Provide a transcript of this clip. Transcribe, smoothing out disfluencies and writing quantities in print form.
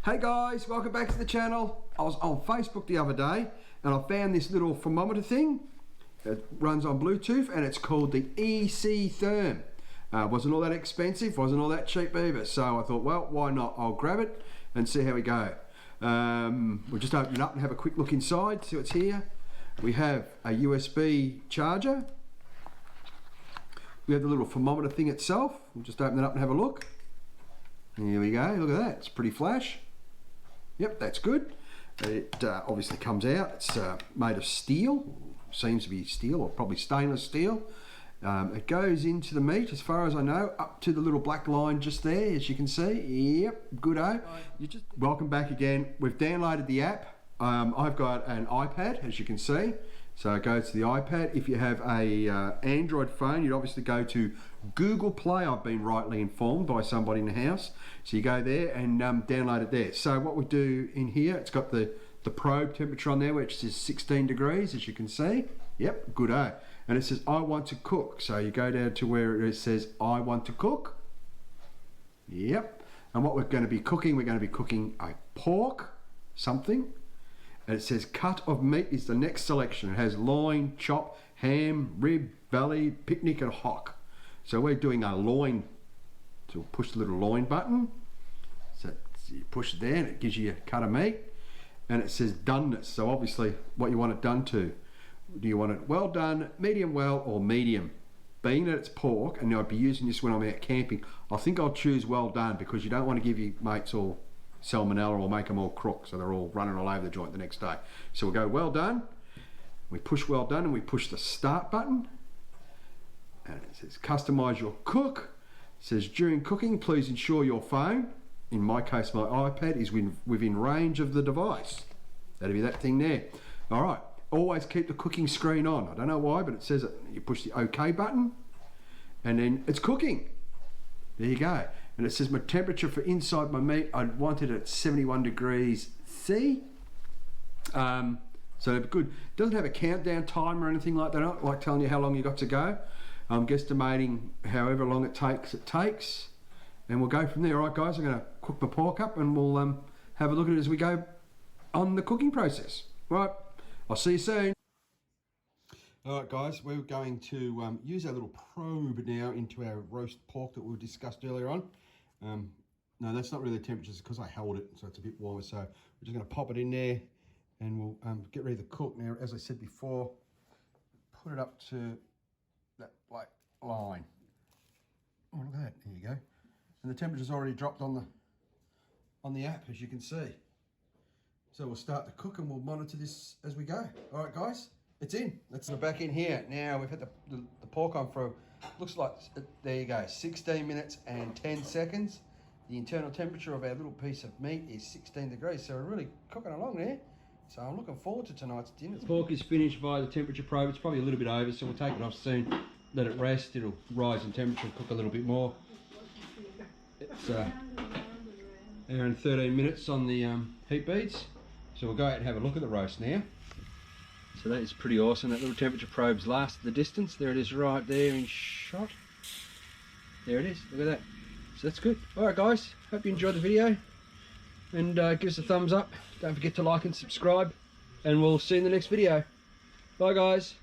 Hey guys, welcome back to the channel. I was on Facebook the other day and I found this little thermometer thing. It runs on Bluetooth and it's called the EC Therm. Wasn't all that expensive, wasn't all that cheap either. So I thought, well, why not? I'll grab it and see how we go. We'll just open it up and have a quick look inside, see what's here. We have a USB charger. We have the little thermometer thing itself. We'll just open it up and have a look. Here we go, look at that, it's pretty flash. Yep, that's good. It obviously comes out. It's made of steel. Seems to be steel, or probably stainless steel. It goes into the meat, as far as I know, up to the little black line just there, as you can see. Yep, good-o. Welcome back again. We've downloaded the app. I've got an iPad, as you can see. So go to the iPad. If you have a Android phone, you'd obviously go to Google Play. I've been rightly informed by somebody in the house. So you go there and download it there. So what we do in here, it's got the probe temperature on there, which is 16 degrees, as you can see. Yep, good-o. And it says, I want to cook. So you go down to where it says, I want to cook. Yep. And what we're going to be cooking, we're going to be cooking a pork something. And it says cut of meat is the next selection. It has loin, chop, ham, rib, belly, picnic and hock. So we're doing a loin. So we'll push the little loin button. So you push it there and it gives you a cut of meat. And it says doneness. So obviously what you want it done to. Do you want it well done, medium well, or medium? Being that it's pork, and I'd be using this when I'm out camping, I think I'll choose well done, because you don't want to give your mates all salmonella or make them all crook so they're all running all over the joint the next day. So we'll go well done, we push well done, and we push the start button, and it says customize your cook. It says during cooking please ensure your phone, in my case my iPad, is within range of the device. That'll be that thing there. All right, always keep the cooking screen on. I don't know why, but it says it. You push the OK button and then it's cooking. There you go. And it says my temperature for inside my meat, I want it at 71 degrees C. So it'd be good. It doesn't have a countdown timer or anything like that. I don't like telling you how long you got to go. I'm guesstimating however long it takes. And we'll go from there. All right, guys, I'm going to cook my pork up and we'll have a look at it as we go on the cooking process. Right, I'll see you soon. All right, guys, we're going to use our little probe now into our roast pork that we discussed earlier on. No, that's not really the temperature, it's because I held it, so it's a bit warmer. So we're just going to pop it in there and we'll get ready to cook. Now, as I said before, put it up to that black line. Oh, look at that, there you go. And the temperature's already dropped on the app, as you can see. So we'll start to cook and we'll monitor this as we go. All right, guys. It's in. Let's go back in here. Now we've had the pork on for, looks like, there you go, 16 minutes and 10 seconds. The internal temperature of our little piece of meat is 16 degrees, so we're really cooking along there. So I'm looking forward to tonight's dinner. The pork is finished by the temperature probe. It's probably a little bit over, so we'll take it off soon. Let it rest. It'll rise in temperature and cook a little bit more. It's hour and 13 minutes on the heat beads. So we'll go out and have a look at the roast now. So that is pretty awesome. That little temperature probe's lasted the distance. There it is right there in shot. There it is, look at that. So that's good. Alright guys, hope you enjoyed the video. And give us a thumbs up. Don't forget to like and subscribe. And we'll see you in the next video. Bye guys.